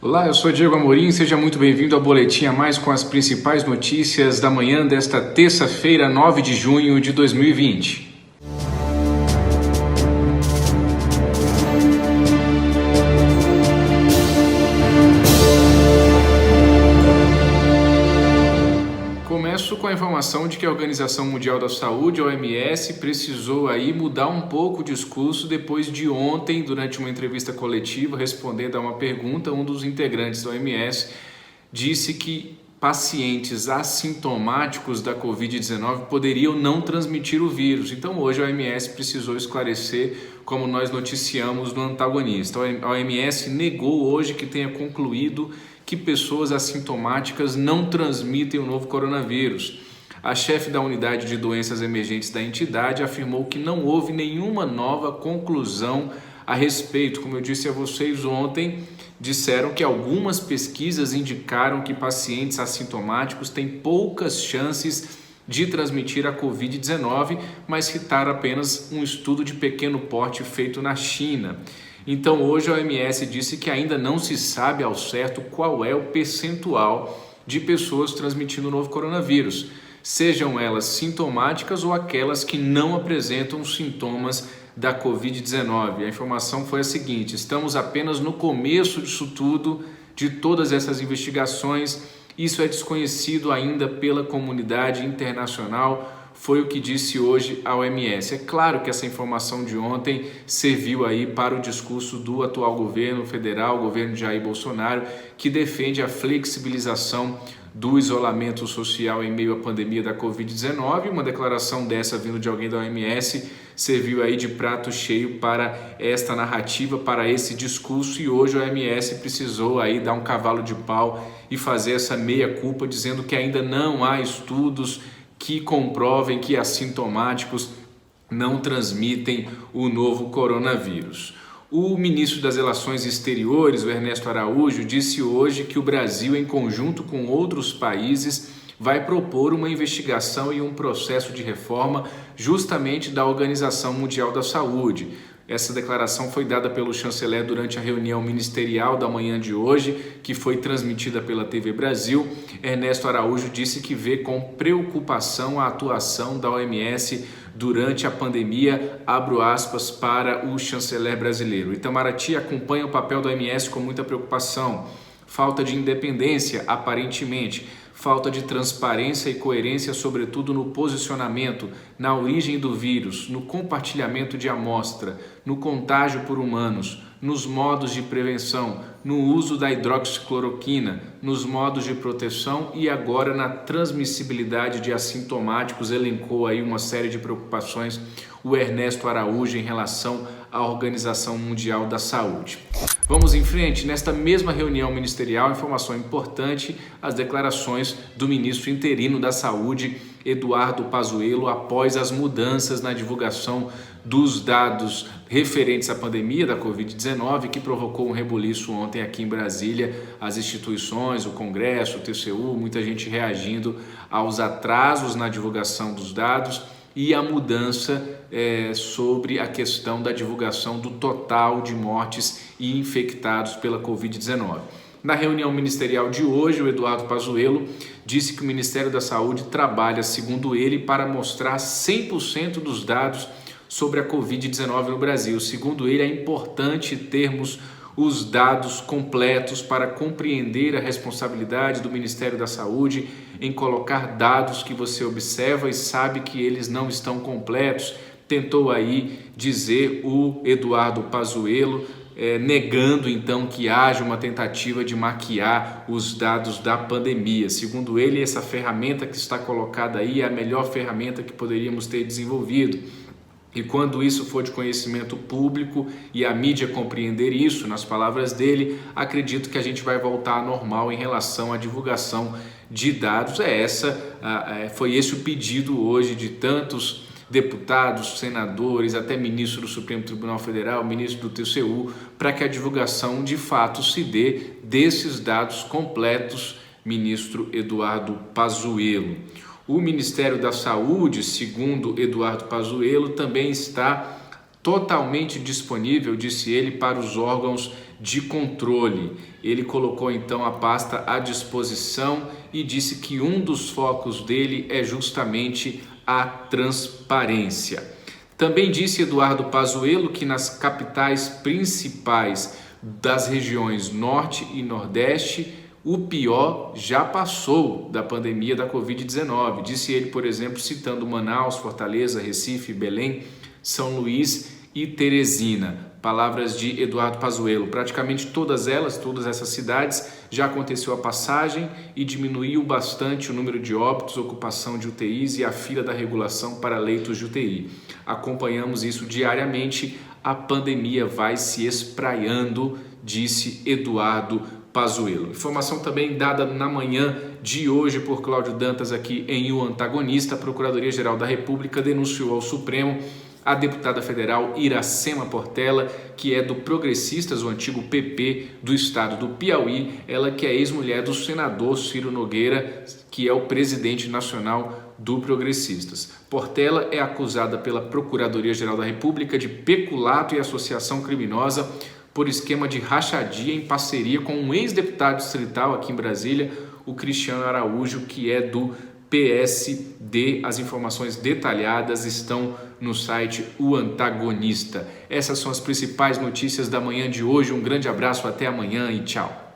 Olá, eu sou Diego Amorim, seja muito bem-vindo ao Boletim a Mais com as principais notícias da manhã desta terça-feira, 9 de junho de 2020. Começo com a informação de que a Organização Mundial da Saúde, a OMS, precisou aí mudar um pouco o discurso depois de ontem, durante uma entrevista coletiva, respondendo a uma pergunta, um dos integrantes da OMS disse que pacientes assintomáticos da Covid-19 poderiam não transmitir o vírus. Então hoje a OMS precisou esclarecer, como nós noticiamos no antagonista. A OMS negou hoje que tenha concluído que pessoas assintomáticas não transmitem o novo coronavírus. A chefe da unidade de doenças emergentes da entidade afirmou que não houve nenhuma nova conclusão a respeito. Como eu disse a vocês ontem, disseram que algumas pesquisas indicaram que pacientes assintomáticos têm poucas chances de transmitir a Covid-19, mas citaram apenas um estudo de pequeno porte feito na China. Então hoje a OMS disse que ainda não se sabe ao certo qual é o percentual de pessoas transmitindo o novo coronavírus, sejam elas sintomáticas ou aquelas que não apresentam sintomas da Covid-19. A informação foi a seguinte: estamos apenas no começo disso tudo, de todas essas investigações, isso é desconhecido ainda pela comunidade internacional, foi o que disse hoje a OMS. É claro que essa informação de ontem serviu aí para o discurso do atual governo federal, o governo de Jair Bolsonaro, que defende a flexibilização do isolamento social em meio à pandemia da Covid-19. Uma declaração dessa vindo de alguém da OMS serviu aí de prato cheio para esta narrativa, para esse discurso, e hoje a OMS precisou aí dar um cavalo de pau e fazer essa meia-culpa, dizendo que ainda não há estudos que comprovem que assintomáticos não transmitem o novo coronavírus. O ministro das Relações Exteriores, o Ernesto Araújo, disse hoje que o Brasil, em conjunto com outros países, vai propor uma investigação e um processo de reforma justamente da Organização Mundial da Saúde. Essa declaração foi dada pelo chanceler durante a reunião ministerial da manhã de hoje, que foi transmitida pela TV Brasil. Ernesto Araújo disse que vê com preocupação a atuação da OMS durante a pandemia, abro aspas para o chanceler brasileiro. Itamaraty acompanha o papel da OMS com muita preocupação. Falta de independência, aparentemente. Falta de transparência e coerência, sobretudo no posicionamento, na origem do vírus, no compartilhamento de amostra, no contágio por humanos, nos modos de prevenção, no uso da hidroxicloroquina, nos modos de proteção e agora na transmissibilidade de assintomáticos. Elencou aí uma série de preocupações o Ernesto Araújo em relação à Organização Mundial da Saúde. Vamos em frente. Nesta mesma reunião ministerial, informação importante, as declarações do ministro interino da Saúde, Eduardo Pazuello, após as mudanças na divulgação dos dados referentes à pandemia da Covid-19, que provocou um rebuliço ontem aqui em Brasília, as instituições, o Congresso, o TCU, muita gente reagindo aos atrasos na divulgação dos dados e a mudança sobre a questão da divulgação do total de mortes e infectados pela Covid-19. Na reunião ministerial de hoje, o Eduardo Pazuello disse que o Ministério da Saúde trabalha, segundo ele, para mostrar 100% dos dados sobre a Covid-19 no Brasil. Segundo ele, é importante termos os dados completos para compreender a responsabilidade do Ministério da Saúde em colocar dados que você observa e sabe que eles não estão completos. Tentou aí dizer o Eduardo Pazuello, negando então que haja uma tentativa de maquiar os dados da pandemia. Segundo ele, essa ferramenta que está colocada aí é a melhor ferramenta que poderíamos ter desenvolvido. E quando isso for de conhecimento público e a mídia compreender isso, nas palavras dele, acredito que a gente vai voltar ao normal em relação à divulgação de dados. Foi esse o pedido hoje de tantos deputados, senadores, até ministro do Supremo Tribunal Federal, ministro do TCU, para que a divulgação de fato se dê desses dados completos, ministro Eduardo Pazuello. O Ministério da Saúde, segundo Eduardo Pazuello, também está totalmente disponível, disse ele, para os órgãos de controle. Ele colocou então a pasta à disposição e disse que um dos focos dele é justamente a transparência. Também disse Eduardo Pazuello que nas capitais principais das regiões Norte e Nordeste, o pior já passou da pandemia da Covid-19. Disse ele, por exemplo, citando Manaus, Fortaleza, Recife, Belém, São Luís e Teresina. Palavras de Eduardo Pazuello. Praticamente todas essas cidades, já aconteceu a passagem e diminuiu bastante o número de óbitos, ocupação de UTIs e a fila da regulação para leitos de UTI. Acompanhamos isso diariamente, a pandemia vai se espraiando, disse Eduardo Pazuello. Informação também dada na manhã de hoje por Cláudio Dantas aqui em O Antagonista. A Procuradoria-Geral da República denunciou ao Supremo a deputada federal Iracema Portela, que é do Progressistas, o antigo PP do estado do Piauí, ela que é ex-mulher do senador Ciro Nogueira, que é o presidente nacional do Progressistas. Portela é acusada pela Procuradoria-Geral da República de peculato e associação criminosa por esquema de rachadinha em parceria com um ex-deputado distrital aqui em Brasília, o Cristiano Araújo, que é do PSD. As informações detalhadas estão no site O Antagonista. Essas são as principais notícias da manhã de hoje. Um grande abraço, até amanhã e tchau.